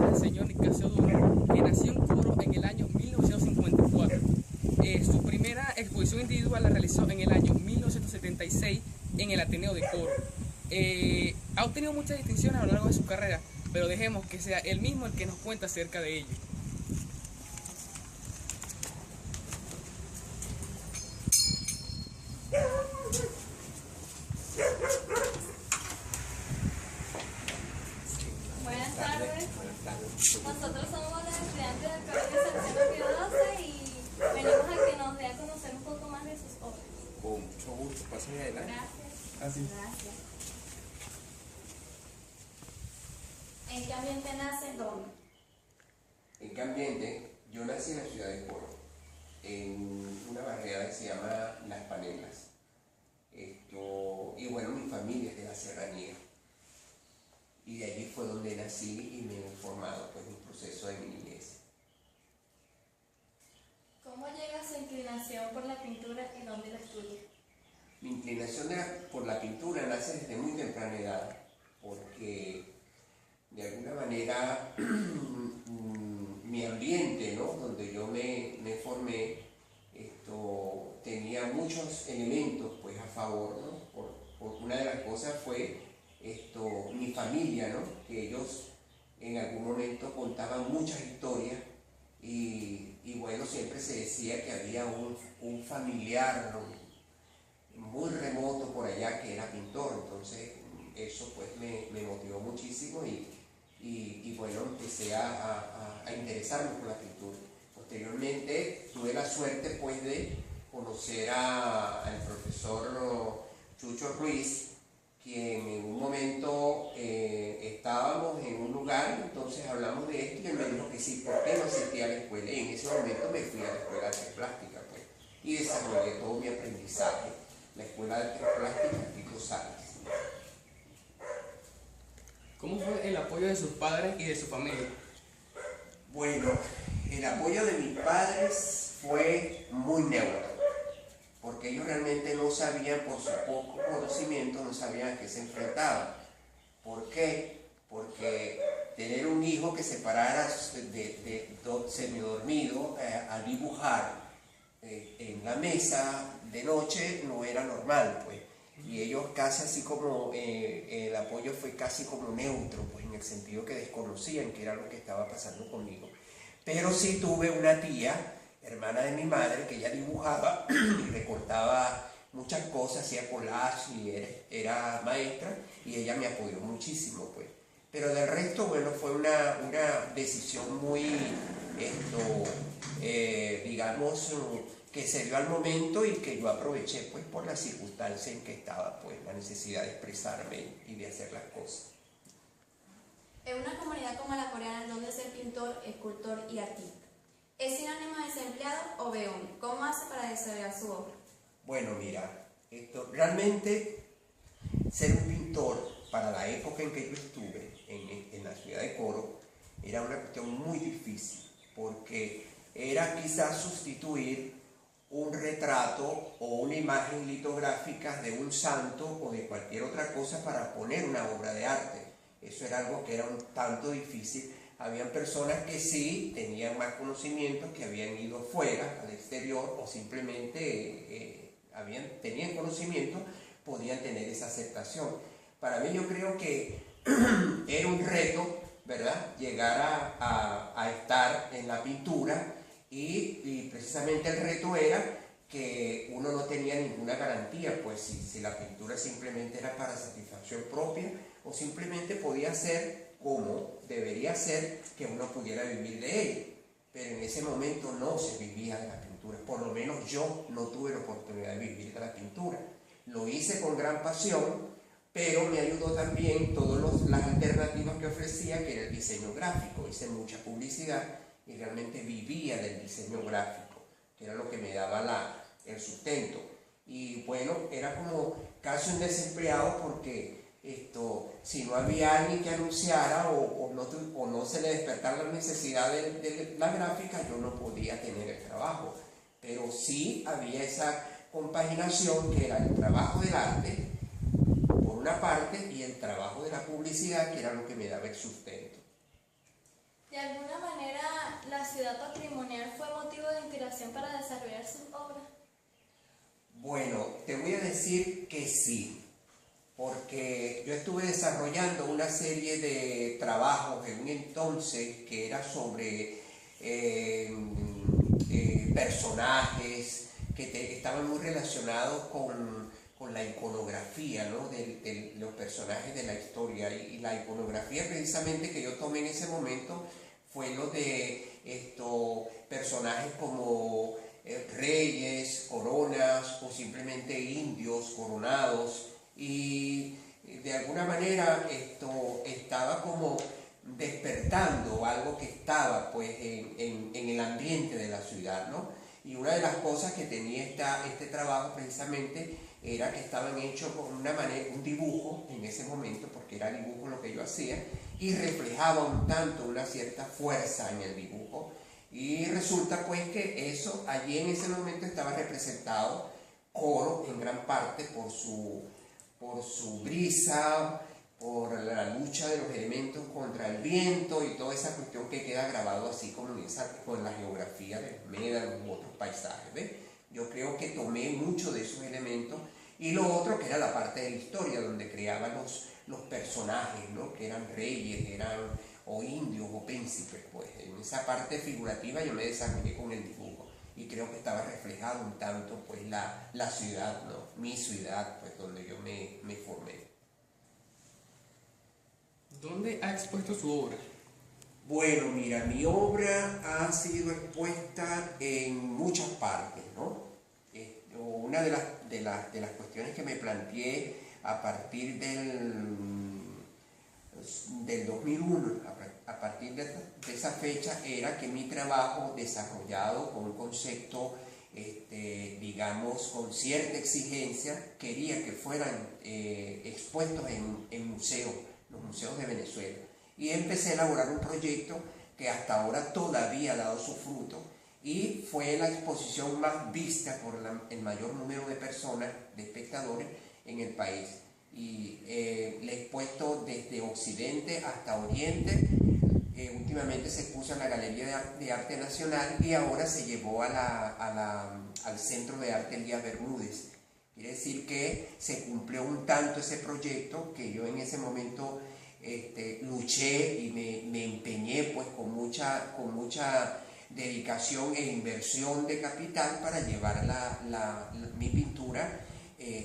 del señor Nicasio Duro, que nació en Coro en el año 1954. Su primera exposición individual la realizó en el año 1976 en el Ateneo de Coro. Ha obtenido muchas distinciones a lo largo de su carrera, pero dejemos que sea él mismo el que nos cuente acerca de ello. Buenas tardes. Nosotros somos los estudiantes del Colegio Salesiano Pío XII y venimos a que nos dé a conocer un poco más de sus obras. Con mucho gusto, pasen adelante. Gracias. Así. Gracias. ¿En qué ambiente nace? ¿Dónde? ¿En qué ambiente? Yo nací en la ciudad de Coro, en una barriada que se llama Las Panelas. Y bueno, mi familia es de la Serranía. Y de allí fue donde nací y me he formado pues, en un proceso de mi niñez. ¿Cómo llega su inclinación por la pintura y dónde la estudia? Mi inclinación por la pintura nace desde muy temprana edad, porque de alguna manera mi ambiente, ¿no? Donde yo me formé, tenía muchos elementos pues, a favor, ¿no? Por una de las cosas fue mi familia, ¿no? Que ellos en algún momento contaban muchas historias y bueno, siempre se decía que había un familiar muy remoto por allá que era pintor, entonces eso pues me motivó muchísimo y bueno, empecé a interesarme por la pintura. Posteriormente tuve la suerte pues de conocer al profesor Chucho Ruiz, quien en un momento estábamos en un lugar, entonces hablamos de esto y él me dijo que sí, ¿por qué no asistí a la escuela? Y en ese momento me fui a la escuela de artes plásticas pues, y desarrollé todo mi aprendizaje, la escuela de artes plásticas Pico Salas. ¿Cómo fue el apoyo de sus padres y de su familia? Bueno, el apoyo de mis padres fue muy neutro, porque ellos realmente no sabían, por su poco conocimiento, no sabían a qué se enfrentaban. ¿Por qué? Porque tener un hijo que se parara semidormido a dibujar en la mesa de noche no era normal, pues. Y ellos casi así como, el apoyo fue casi como neutro, pues en el sentido que desconocían qué era lo que estaba pasando conmigo. Pero sí tuve una tía, hermana de mi madre, que ella dibujaba y recortaba muchas cosas, hacía collage y era maestra, y ella me apoyó muchísimo, pues. Pero del resto, bueno, fue una decisión muy, digamos, que se dio al momento y que yo aproveché, pues, por la circunstancia en que estaba, pues, la necesidad de expresarme y de hacer las cosas. En una comunidad como la coreana, en donde ser pintor, escultor y artista, ¿es sinónimo de desempleado o beón? ¿Cómo hace para desarrollar su obra? Bueno, mira, realmente ser un pintor para la época en que yo estuve en la ciudad de Coro era una cuestión muy difícil, porque era quizás sustituir un retrato o una imagen litográfica de un santo o de cualquier otra cosa para poner una obra de arte. Eso era algo que era un tanto difícil. Habían personas que sí tenían más conocimientos, que habían ido fuera, al exterior, o simplemente tenían conocimiento, podían tener esa aceptación. Para mí yo creo que era un reto, ¿verdad?, llegar a estar en la pintura y precisamente el reto era que uno no tenía ninguna garantía, pues si la pintura simplemente era para satisfacción propia o simplemente podía ser como debería ser que uno pudiera vivir de ella. Pero en ese momento no se vivía de la pintura, por lo menos yo no tuve la oportunidad de vivir de la pintura. Lo hice con gran pasión, pero me ayudó también todas las alternativas que ofrecía, que era el diseño gráfico. Hice mucha publicidad y realmente vivía del diseño gráfico, que era lo que me daba el sustento. Y bueno, era como casi un desempleado porque si no había alguien que anunciara o no se le despertara la necesidad de la gráfica, yo no podía tener el trabajo. Pero sí había esa compaginación que era el trabajo del arte, por una parte, y el trabajo de la publicidad, que era lo que me daba el sustento. De alguna manera, la ciudad patrimonial fue motivo de inspiración para desarrollar sus obras. Bueno, te voy a decir que sí, porque yo estuve desarrollando una serie de trabajos en un entonces que era sobre personajes que estaban muy relacionados con la iconografía, ¿no? de los personajes de la historia. Y la iconografía precisamente que yo tomé en ese momento fue lo de estos personajes como reyes, coronas o simplemente indios coronados, y de alguna manera esto estaba como despertando algo que estaba pues en el ambiente de la ciudad, ¿no? Y una de las cosas que tenía este trabajo precisamente era que estaban hechos con una manera, un dibujo en ese momento, porque era dibujo lo que yo hacía, y reflejaba un tanto una cierta fuerza en el dibujo. Y resulta pues que eso allí en ese momento estaba representado Coro en gran parte por su brisa, por la lucha de los elementos contra el viento y toda esa cuestión que queda grabado así como con la geografía de Médano u otros paisajes, ¿ves? Yo creo que tomé mucho de esos elementos, y lo otro que era la parte de la historia donde creaban los personajes, ¿no? Que eran reyes, o indios o príncipes, pues en esa parte figurativa yo me desarrollé con el dibujo y creo que estaba reflejado un tanto pues la ciudad, ¿no? Mi ciudad, pues donde yo me formé. ¿Dónde ha expuesto su obra? Bueno, mira, mi obra ha sido expuesta en muchas partes, ¿no? Una de las cuestiones que me planteé a partir del 2001, a partir de esa fecha, era que mi trabajo desarrollado con un concepto, digamos, con cierta exigencia, quería que fueran expuestos en museos, los museos de Venezuela. Y empecé a elaborar un proyecto que hasta ahora todavía ha dado su fruto, y fue la exposición más vista por el mayor número de personas, de espectadores en el país. Y le he expuesto desde Occidente hasta Oriente. Últimamente se expuso en la Galería de Arte Nacional y ahora se llevó al Centro de Arte Elías Bermúdez. Quiere decir que se cumplió un tanto ese proyecto que yo en ese momento luché y me empeñé pues con mucha dedicación e inversión de capital para llevar mi pintura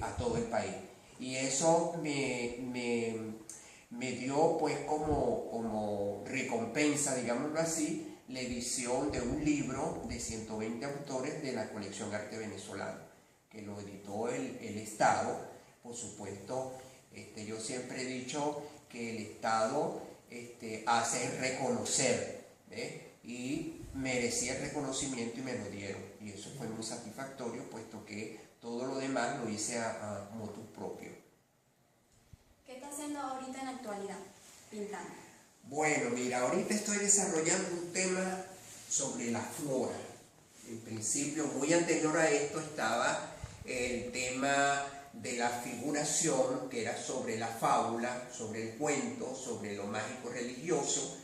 a todo el país. Y eso me dio pues como recompensa, digámoslo así, la edición de un libro de 120 autores de la colección Arte Venezolano, que lo editó el Estado. Por supuesto, yo siempre he dicho que el Estado hace reconocer, ¿eh? Y merecía el reconocimiento y me lo dieron, y eso fue muy satisfactorio, puesto que todo lo demás lo hice a motu propio. ¿Qué está haciendo ahorita en la actualidad, pintando? Bueno, mira, ahorita estoy desarrollando un tema sobre la flora. En principio, muy anterior a esto estaba el tema de la figuración, que era sobre la fábula, sobre el cuento, sobre lo mágico religioso,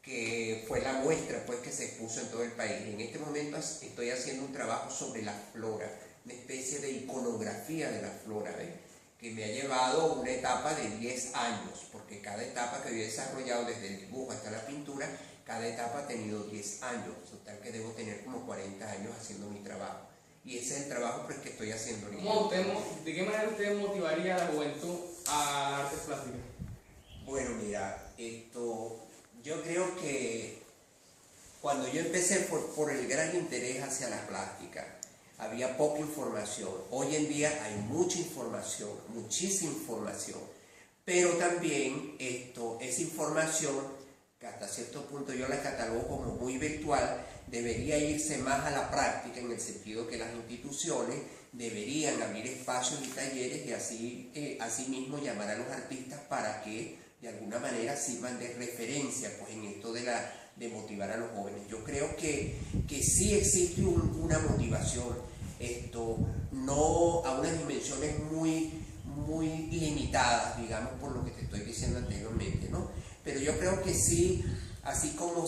que fue la muestra pues que se expuso en todo el país. En este momento estoy haciendo un trabajo sobre la flora, una especie de iconografía de la flora, ¿ves? Que me ha llevado una etapa de 10 años, porque cada etapa que yo he desarrollado desde el dibujo hasta la pintura, cada etapa ha tenido 10 años, total que debo tener como 40 años haciendo mi trabajo. Y ese es el trabajo pues, que estoy haciendo ahorita. ¿De qué manera usted motivaría a la juventud a artes plásticas? Bueno, mira, yo creo que cuando yo empecé por el gran interés hacia la plástica, había poca información. Hoy en día hay mucha información, muchísima información, pero también esa información, que hasta cierto punto yo la catalogo como muy virtual, debería irse más a la práctica, en el sentido que las instituciones deberían abrir espacios y talleres y así mismo llamar a los artistas para que de alguna manera sirvan de referencia pues, en esto de motivar a los jóvenes. Yo creo que sí existe una motivación, no a unas dimensiones muy limitadas, digamos, por lo que te estoy diciendo anteriormente, ¿no? Pero yo creo que sí así como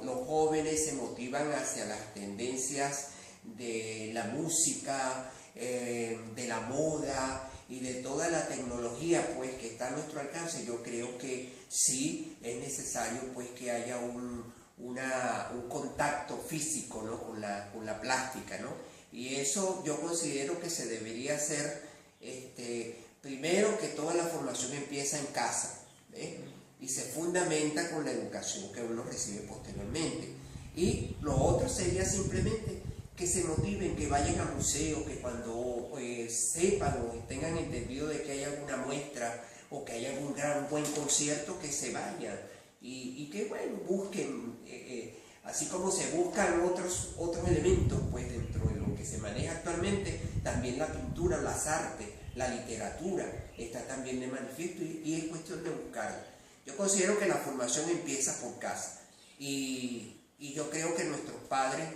los jóvenes se motivan hacia las tendencias de la música, de la moda y de toda la tecnología pues que está a nuestro alcance, yo creo que sí es necesario pues que haya un contacto físico, ¿no? con la plástica, ¿no? Y eso yo considero que se debería hacer primero, que toda la formación empieza en casa, y se fundamenta con la educación que uno recibe posteriormente. Y lo otro sería simplemente que se motiven, que vayan a museos, que cuando sepan o tengan entendido de que hay alguna muestra o que hay algún buen concierto, que se vayan y que bueno, busquen, así como se buscan otros elementos pues dentro de lo que se maneja actualmente, también la pintura, las artes, la literatura está también de manifiesto y es cuestión de buscarla. Yo considero que la formación empieza por casa y yo creo que nuestros padres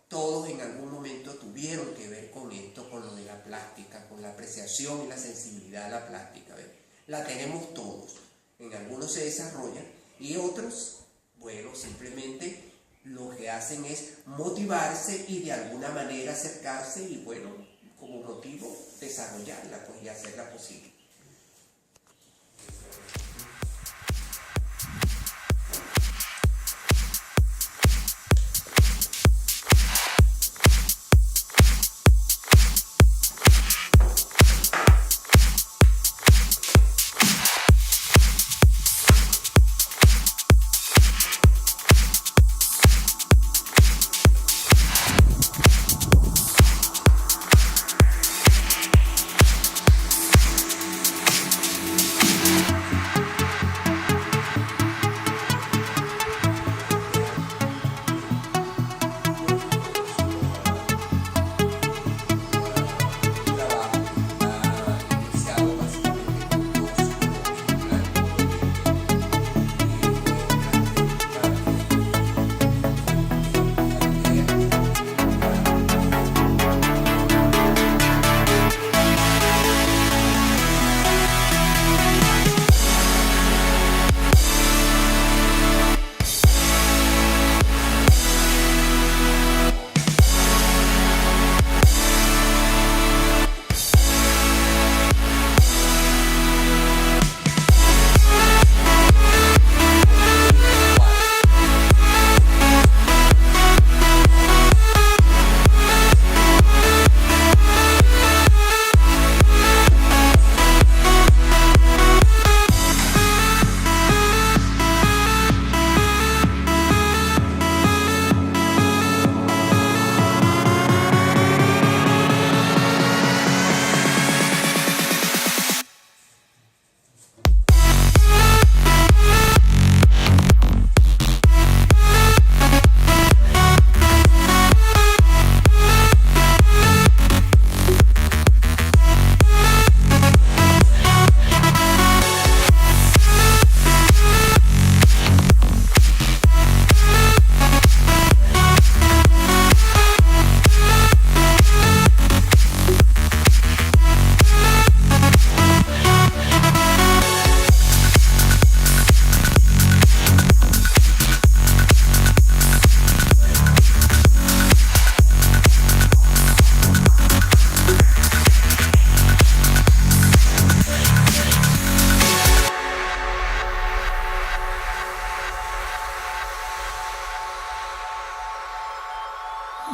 todos en algún momento tuvieron que ver con esto, con lo de la plástica, con la apreciación y la sensibilidad a la plástica, ¿ves? La tenemos todos, en algunos se desarrollan y otros, bueno, simplemente lo que hacen es motivarse y de alguna manera acercarse y bueno, como motivo desarrollarla pues, y hacerla posible.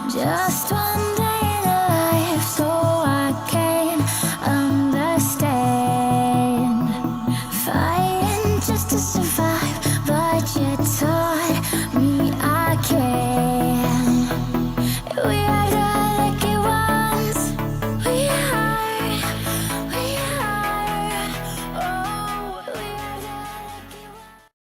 Just one day.